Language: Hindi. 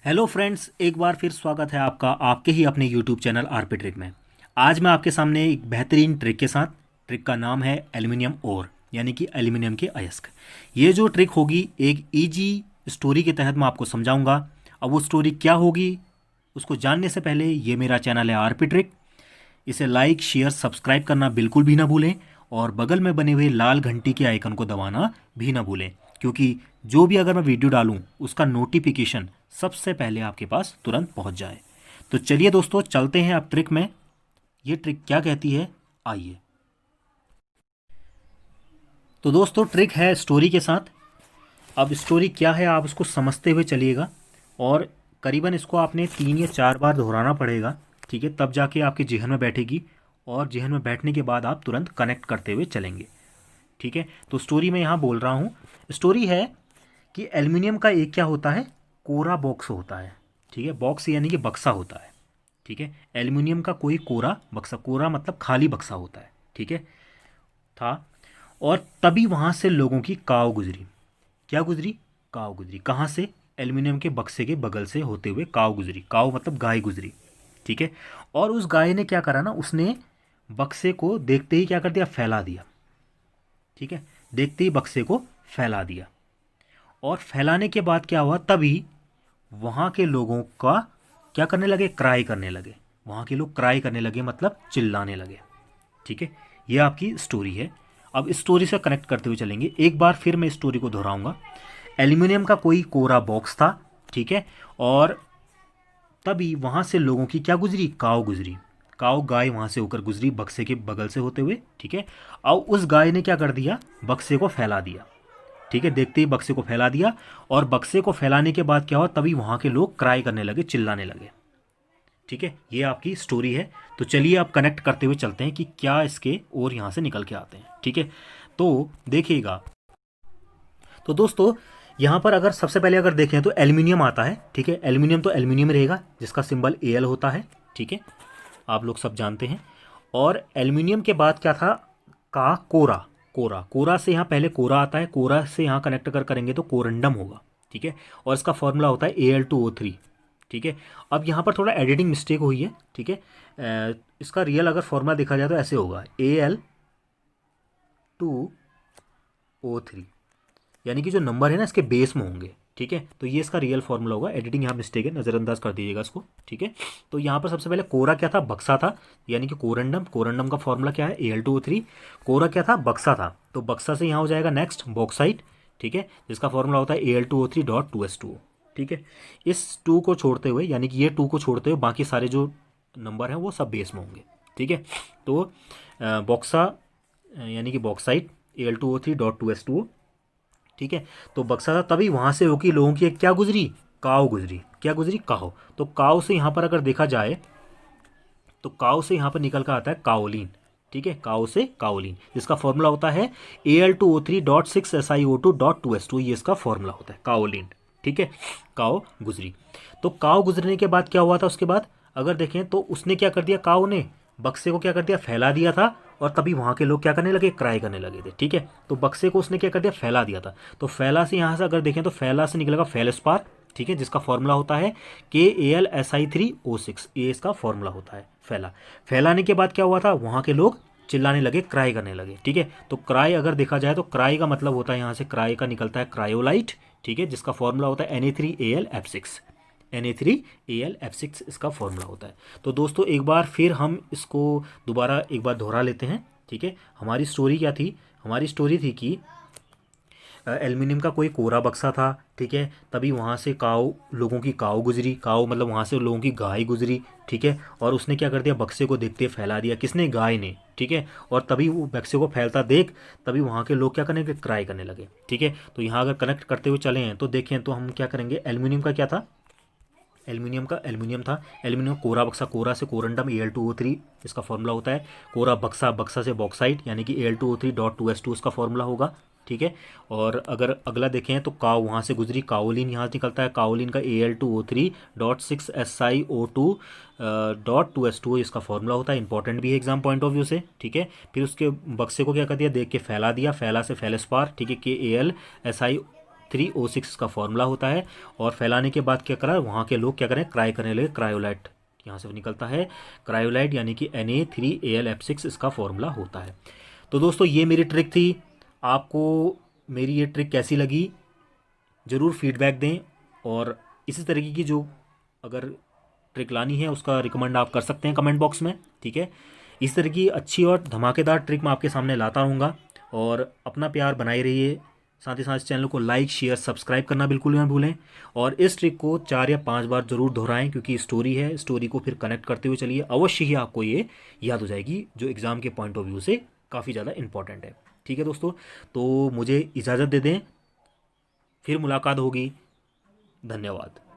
हेलो फ्रेंड्स, एक बार फिर स्वागत है आपका आपके ही अपने यूट्यूब चैनल आरपी ट्रिक में। आज मैं आपके सामने एक बेहतरीन ट्रिक के साथ। ट्रिक का नाम है एल्युमिनियम ओर, यानी कि एल्युमिनियम के अयस्क। ये जो ट्रिक होगी एक इजी स्टोरी के तहत मैं आपको समझाऊंगा। अब वो स्टोरी क्या होगी उसको जानने से पहले, ये मेरा चैनल है आरपी ट्रिक, इसे लाइक शेयर सब्सक्राइब करना बिल्कुल भी ना भूलें और बगल में बने हुए लाल घंटी के आइकन को दबाना भी ना भूलें, क्योंकि जो भी अगर मैं वीडियो डालूं उसका नोटिफिकेशन सबसे पहले आपके पास तुरंत पहुंच जाए। तो चलिए दोस्तों, चलते हैं अब ट्रिक में। ये ट्रिक क्या कहती है, आइए। तो दोस्तों, ट्रिक है स्टोरी के साथ। अब स्टोरी क्या है आप उसको समझते हुए चलिएगा, और करीबन इसको आपने 3 या 4 बार दोहराना पड़ेगा, ठीक है, तब जाके आपके जेहन में बैठेगी। और जेहन में बैठने के बाद आप तुरंत कनेक्ट करते हुए चलेंगे, ठीक है। तो स्टोरी मैं यहाँ बोल रहा हूँ। स्टोरी है कि एल्युमिनियम का एक क्या होता है, कोरा बॉक्स होता है, ठीक है। बॉक्स यानी कि बक्सा होता है, ठीक है। एल्युमिनियम का कोई कोरा बक्सा, कोरा मतलब खाली बक्सा होता है, ठीक है, था। और तभी वहाँ से लोगों की काव गुजरी। क्या गुजरी? काव गुजरी। कहाँ से? एल्युमिनियम के बक्से के बगल से होते हुए काव गुजरी। काव मतलब गाय गुजरी, ठीक है। और उस गाय ने क्या करा ना, उसने बक्से को देखते ही क्या कर दिया, फैला दिया, ठीक है। देखते ही बक्से को फैला दिया। और फैलाने के बाद क्या हुआ, तभी वहाँ के लोगों का क्या करने लगे, क्राई करने लगे। वहाँ के लोग क्राई करने लगे मतलब चिल्लाने लगे, ठीक है। ये आपकी स्टोरी है। अब इस स्टोरी से कनेक्ट करते हुए चलेंगे। एक बार फिर मैं स्टोरी को दोहराऊंगा। एल्युमिनियम का कोई कोरा बॉक्स था, ठीक है। और तभी वहाँ से लोगों की क्या गुजरी, काव गुजरी। काव गाय वहाँ से होकर गुजरी बक्से के बगल से होते हुए, ठीक है। अब उस गाय ने क्या कर दिया, बक्से को फैला दिया, ठीक है। देखते ही बक्से को फैला दिया। और बक्से को फैलाने के बाद क्या हुआ, तभी वहाँ के लोग क्राई करने लगे, चिल्लाने लगे, ठीक है। ये आपकी स्टोरी है। तो चलिए आप कनेक्ट करते हुए चलते हैं कि क्या इसके और यहाँ से निकल के आते हैं, ठीक है। तो देखिएगा। तो दोस्तों, यहाँ पर अगर सबसे पहले अगर देखें तो एल्युमिनियम आता है, ठीक है। एल्युमिनियम तो एल्युमिनियम रहेगा जिसका सिंबल एल होता है, ठीक है, आप लोग सब जानते हैं। और एल्युमिनियम के बाद क्या था, का कोरा। कोरा, कोरा से यहाँ पहले कोरा आता है, कोरा से यहाँ कनेक्ट कर करेंगे तो कोरंडम होगा, ठीक है। और इसका फॉर्मूला होता है Al2O3, ठीक है। अब यहाँ पर थोड़ा एडिटिंग मिस्टेक हुई है, ठीक है। इसका रियल अगर फॉर्मूला देखा जाए तो ऐसे होगा Al2O3, यानी कि जो नंबर है ना इसके बेस में होंगे, ठीक है। तो ये इसका रियल फॉर्मूला होगा। एडिटिंग यहाँ मिस्टेक है, नज़रअंदाज कर दीजिएगा इसको, ठीक है। तो यहाँ पर सबसे पहले कोरा क्या था, बक्सा था, यानी कि कोरंडम। कोरंडम का फॉर्मूला क्या है, Al2O3। कोरा क्या था, बक्सा था, तो बक्सा से यहाँ हो जाएगा नेक्स्ट बॉक्साइट, ठीक है, जिसका फॉर्मूला होता है Al2O3.2s2O, ठीक है। इस टू को छोड़ते हुए, यानी कि ये टू को छोड़ते हुए बाकी सारे जो नंबर हैं वो सब बेस में होंगे, ठीक है। तो बॉक्सा यानी कि बॉक्साइट Al2O3.2s2O, ठीक है। तो बक्सा था, तभी वहाँ से होगी लोगों की एक क्या गुजरी, काव गुजरी। क्या गुजरी, काव। तो काव से यहाँ पर अगर देखा जाए तो काव से यहाँ पर निकल कर आता है काओलिन, ठीक है। काव से काओलिन, जिसका फॉर्मूला होता है Al2O3.6SiO2.2s2, ये इसका फॉर्मूला होता है काओलिन, ठीक है। काव गुजरी। तो काव गुजरने के बाद क्या हुआ था, उसके बाद अगर देखें तो उसने क्या कर दिया, काव ने बक्से को क्या कर दिया, फैला दिया था। और तभी वहाँ के लोग क्या करने लगे, क्राई करने लगे थे, ठीक है। तो बक्से को उसने क्या कर दिया, फैला दिया था। तो फैला से यहाँ से अगर देखें तो फैला से निकलेगा फेलस्पार, ठीक है, जिसका फॉर्मूला होता है KAlSi3O6, ये इसका फॉर्मूला होता है फैला। फैलाने के बाद क्या हुआ था, वहाँ के लोग चिल्लाने लगे, क्राई करने लगे, ठीक है। तो क्राई अगर देखा जाए तो क्राई का मतलब होता है, यहाँ से क्राई का निकलता है क्रायोलाइट, ठीक है, जिसका फॉर्मूला होता है Na3AlF6। Na3AlF6 इसका फॉर्मूला होता है। तो दोस्तों, एक बार फिर हम इसको दोबारा एक बार दोहरा लेते हैं, ठीक है। हमारी स्टोरी क्या थी, हमारी स्टोरी थी कि एल्युमिनियम का कोई कोरा बक्सा था, ठीक है। तभी वहाँ से काव, लोगों की काव गुजरी। काव मतलब वहाँ से लोगों की गाय गुजरी, ठीक है। और उसने क्या कर दिया, बक्से को देखते फैला दिया, किसने, गाय ने, ठीक है। और तभी वो बक्से को फैलता देख तभी वहाँ के लोग क्या करने लगे, क्राई करने लगे, ठीक है। तो यहाँ अगर कनेक्ट करते हुए चले हैं तो देखें तो हम क्या करेंगे, एल्युमिनियम का क्या था, एल्युमिनियम का एल्युमिनियम था। एल्युमिनियम कोरा बक्सा, कोरा से कोरंडम Al2O3 इसका फॉर्मूला होता है। कोरा बक्सा, बक्सा से बॉक्साइट, यानी कि Al2O3.2s2 इसका फॉर्मूला होगा, ठीक है। और अगर अगला देखें तो काव वहाँ से गुजरी, काओलिन यहाँ से निकलता है। काओलिन का Al2O3.6SiO2.2s2 इसका फॉर्मूला होता है। इंपॉर्टेंट भी है एग्जाम पॉइंट ऑफ व्यू से, ठीक है। फिर उसके बक्से को क्या कर दिया, देख के फैला दिया, फैला से फेलस्पार, ठीक है, KAlSi Na3O6 का फॉर्मूला होता है। और फैलाने के बाद क्या करा, वहाँ के लोग क्या करें, क्राई करने लगे, क्रायोलाइट यहाँ से निकलता है, क्रायोलाइट यानी कि Na3Al F6 इसका फॉर्मूला होता है। तो दोस्तों ये मेरी ट्रिक थी। आपको मेरी ये ट्रिक कैसी लगी ज़रूर फीडबैक दें, और इसी तरीके की जो अगर ट्रिक लानी है उसका रिकमेंड आप कर सकते हैं कमेंट बॉक्स में, ठीक है। इस तरह की अच्छी और धमाकेदार ट्रिक मैं आपके सामने लाता रहूँगा, और अपना प्यार बनाए रहिए। साथ ही साथ इस चैनल को लाइक शेयर सब्सक्राइब करना बिल्कुल ना भूलें, और इस ट्रिक को 4 या 5 बार ज़रूर दोहराएं, क्योंकि स्टोरी है, स्टोरी को फिर कनेक्ट करते हुए चलिए, अवश्य ही आपको ये याद हो जाएगी, जो एग्ज़ाम के पॉइंट ऑफ व्यू से काफ़ी ज़्यादा इंपॉर्टेंट है। ठीक है दोस्तों, तो मुझे इजाज़त दे दें, फिर मुलाकात होगी। धन्यवाद।